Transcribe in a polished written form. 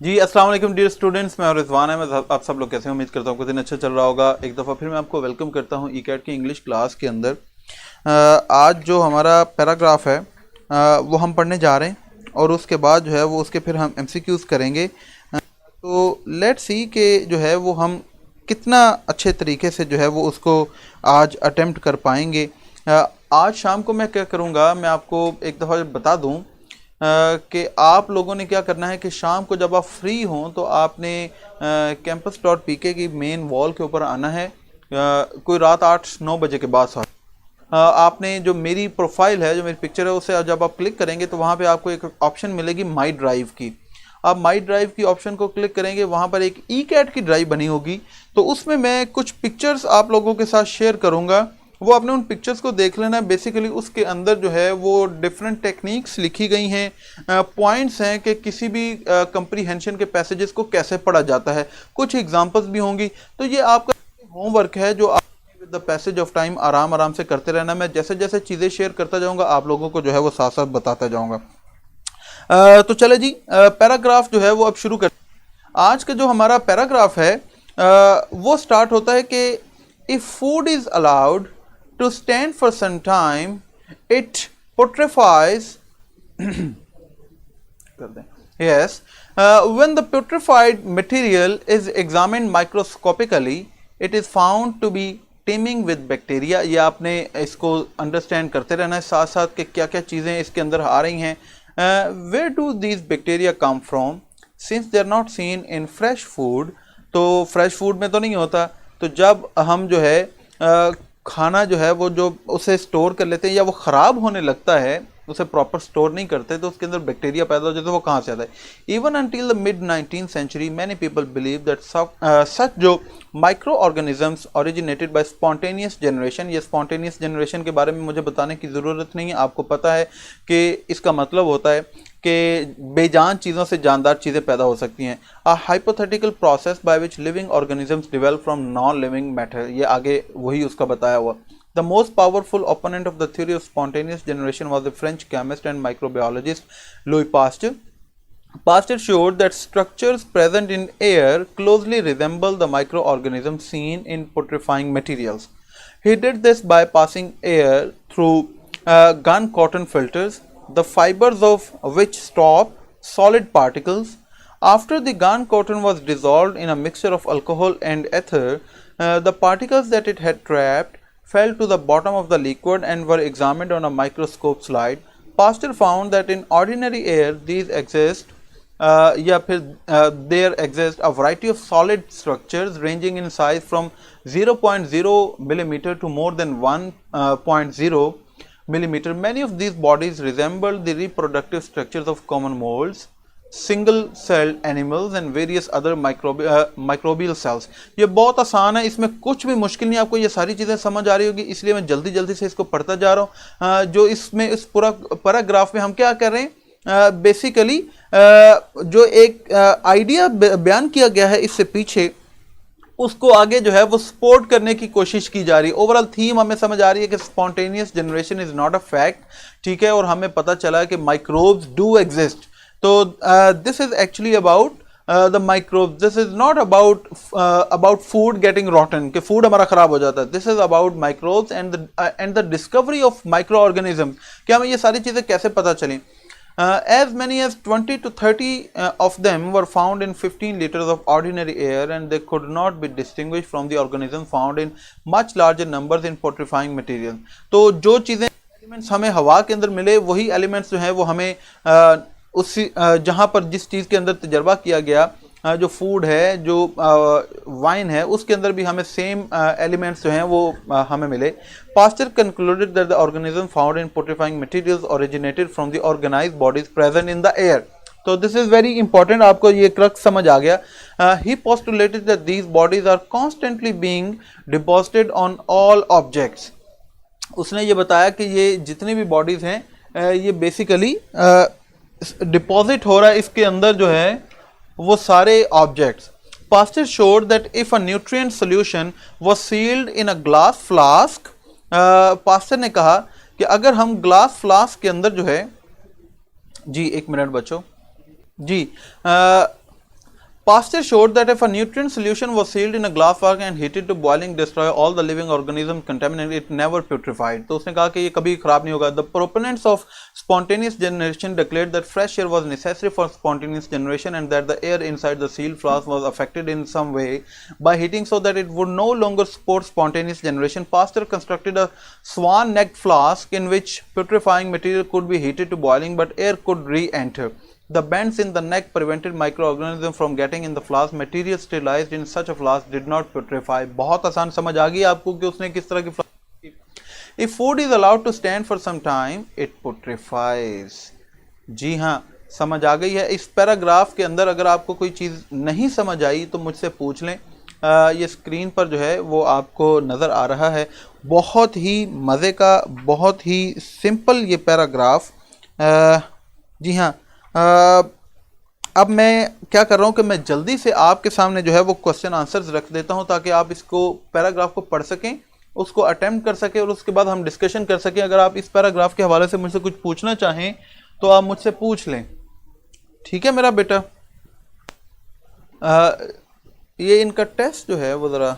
जी अस्सलाम वालेकुम dear students, मैं रिजवान है। मैं आप सब लोग कैसे हैं? उम्मीद करता हूँ कि दिन अच्छा चल रहा होगा। एक दफ़ा फिर मैं आपको वेलकम करता हूँ ई कैट की इंग्लिश क्लास के अंदर। आज जो हमारा पैराग्राफ है वो हम पढ़ने जा रहे हैं और उसके बाद जो है वो उसके फिर हम एमसीक्यूज़ करेंगे। तो लेट्स सी कि जो है वो हम कितना अच्छे तरीके से जो है वो उसको आज अटेम्प्ट कर पाएंगे। आज शाम को मैं क्या करूँगा, मैं आपको एक दफ़ा बता दूँ कि आप लोगों ने क्या करना है कि शाम को जब आप फ्री हों तो आपने campus.pk की मेन वॉल के ऊपर आना है। कोई रात 8-9 बजे के बाद साथ आपने जो मेरी प्रोफाइल है, जो मेरी पिक्चर है, उसे जब आप क्लिक करेंगे तो वहाँ पे आपको एक ऑप्शन मिलेगी माई ड्राइव की। आप माई ड्राइव की ऑप्शन को क्लिक करेंगे, वहाँ पर एक ई कैट की ड्राइव बनी होगी। तो उसमें मैं कुछ पिक्चर्स आप लोगों के साथ शेयर करूँगा, वो आपने उन पिक्चर्स को देख लेना है। बेसिकली उसके अंदर जो है वो डिफरेंट टेक्निक्स लिखी गई हैं, पॉइंट्स हैं कि किसी भी कंप्रीहेंशन के पैसेजेस को कैसे पढ़ा जाता है। कुछ एग्जांपल्स भी होंगी। तो ये आपका होमवर्क है जो आप with the passage of time आराम आराम से करते रहना। मैं जैसे जैसे चीज़ें शेयर करता जाऊँगा आप लोगों को जो है वो साथ साथ बताता जाऊँगा। तो चले जी, पैराग्राफ जो है वो अब शुरू कर। आज का जो हमारा पैराग्राफ है वो स्टार्ट होता है कि if food is allowed to stand for some time, it putrefies. Yes, when the putrefied material is examined microscopically, it is found to be teeming with bacteria. ये आपने इसको अंडरस्टैंड करते रहना है साथ साथ कि क्या क्या चीज़ें इसके अंदर आ रही हैं। Where do these bacteria come from? Since they are not seen in fresh food, तो फ्रेश फूड में तो नहीं होता। तो जब हम जो है खाना जो है वो जो उसे स्टोर कर लेते हैं या वो ख़राब होने लगता है, उसे प्रॉपर स्टोर नहीं करते, तो उसके अंदर बैक्टीरिया पैदा हो जाता है। वो कहाँ से आता है? Even until the mid 19th century many people believe that such जो microorganisms originated by spontaneous generation. ये स्पॉन्टेनियस जनरेशन के बारे में मुझे बताने की ज़रूरत नहीं है, आपको पता है कि इसका मतलब होता है कि बेजान चीज़ों से जानदार चीज़ें पैदा हो सकती हैं। A hypothetical process by which living organisms develop from non living matter. ये आगे वही उसका बताया हुआ। The most powerful opponent of the theory of spontaneous generation was the French chemist and microbiologist Louis Pasteur. Pasteur showed that structures present in air closely resemble the microorganisms seen in putrefying materials. He did this by passing air through gun cotton filters, the fibers of which stop solid particles. After the gun cotton was dissolved in a mixture of alcohol and ether, the particles that it had trapped fell to the bottom of the liquid and were examined on a microscope slide. Pasteur found that in ordinary air these exist there exist a variety of solid structures ranging in size from 0.0 millimeter to more than 1.0 millimeter. Many of these bodies resemble the reproductive structures of common molds, single cell animals and various other microbial cells. ये बहुत आसान है, इसमें कुछ भी मुश्किल नहीं। आपको ये सारी चीज़ें समझ आ रही होगी, इसलिए मैं जल्दी जल्दी से इसको पढ़ता जा रहा हूँ। जो इसमें इस पूरा पैराग्राफ में हम क्या कर रहे हैं, बेसिकली जो एक आइडिया बयान किया गया है इससे पीछे, उसको आगे जो है वो सपोर्ट करने की कोशिश की जा रही है। ओवरऑल थीम हमें समझ आ रही है कि spontaneous generation is not a fact, ठीक है। और हमें पता चला है कि माइक्रोब्स डू एग्जिस्ट। तो this is actually about the microbes. This is not about food getting rotten, कि food हमारा खराब हो जाता है। This is about microbes and the discovery of microorganisms, कि हमें ये सारी चीज़ें कैसे पता चलें। As many as 20 to 30 of them were found in 15 liters of ordinary air, and they could not be distinguished from the organisms found in much larger numbers in putrefying material. तो जो चीज़ें एलिमेंट्स हमें हवा के अंदर मिले, वही elements जो हैं वो हमें उस जहाँ पर जिस चीज़ के अंदर तजर्बा किया गया, जो फूड है, जो वाइन है, उसके अंदर भी हमें सेम एलिमेंट्स जो हैं वो हमें मिले। Pasteur concluded that the organism found in putrefying materials originated from the organised bodies present in the air. तो दिस इज वेरी इंपॉर्टेंट, आपको ये क्रक्स समझ आ गया। He postulated that these bodies are constantly being deposited on all objects. उसने ये बताया कि ये जितनी भी बॉडीज हैं ये बेसिकली डिपॉजिट हो रहा है इसके अंदर जो है वो सारे objects. Pasteur showed that if a nutrient solution was sealed in a glass flask, Pasteur ने कहा कि अगर हम ग्लास फ्लास्क के अंदर जो है, जी एक मिनट बच्चों, जी Pasteur showed that if a nutrient solution was sealed in a glass vase and heated to boiling, destroy all the living organisms contaminated, it never putrefied. तो उसने कहा कि ये कभी खराब नहीं होगा. The proponents of spontaneous generation declared that fresh air was necessary for spontaneous generation and that the air inside the sealed flask was affected in some way by heating so that it would no longer support spontaneous generation. Pasteur constructed a swan-necked flask in which putrefying material could be heated to boiling, but air could re-enter. The bends in the neck prevented microorganisms from getting in the flask. Material sterilized in such a flask did not putrefy. बहुत आसान समझ आ गई आपको कि उसने किस तरह की flask की. If food is allowed to stand for some time, it putrefies. जी हाँ, समझ आ गई है. इस पैराग्राफ के अंदर अगर आपको कोई चीज़ नहीं समझ आई तो मुझसे पूछ लें. ये स्क्रीन पर जो है वो आपको नज़र आ रहा है. बहुत ही मज़े का, बहुत ही सिंपल ये पैराग्राफ. जी हाँ, अब मैं क्या कर रहा हूँ कि मैं जल्दी से आपके सामने जो है वो क्वेश्चन आंसर्स रख देता हूँ ताकि आप इसको पैराग्राफ को पढ़ सकें, उसको अटेम्प्ट कर सकें और उसके बाद हम डिस्कशन कर सकें. अगर आप इस पैराग्राफ के हवाले से मुझसे कुछ पूछना चाहें तो आप मुझसे पूछ लें. ठीक है मेरा बेटा. ये इनका टेस्ट जो है वो ज़रा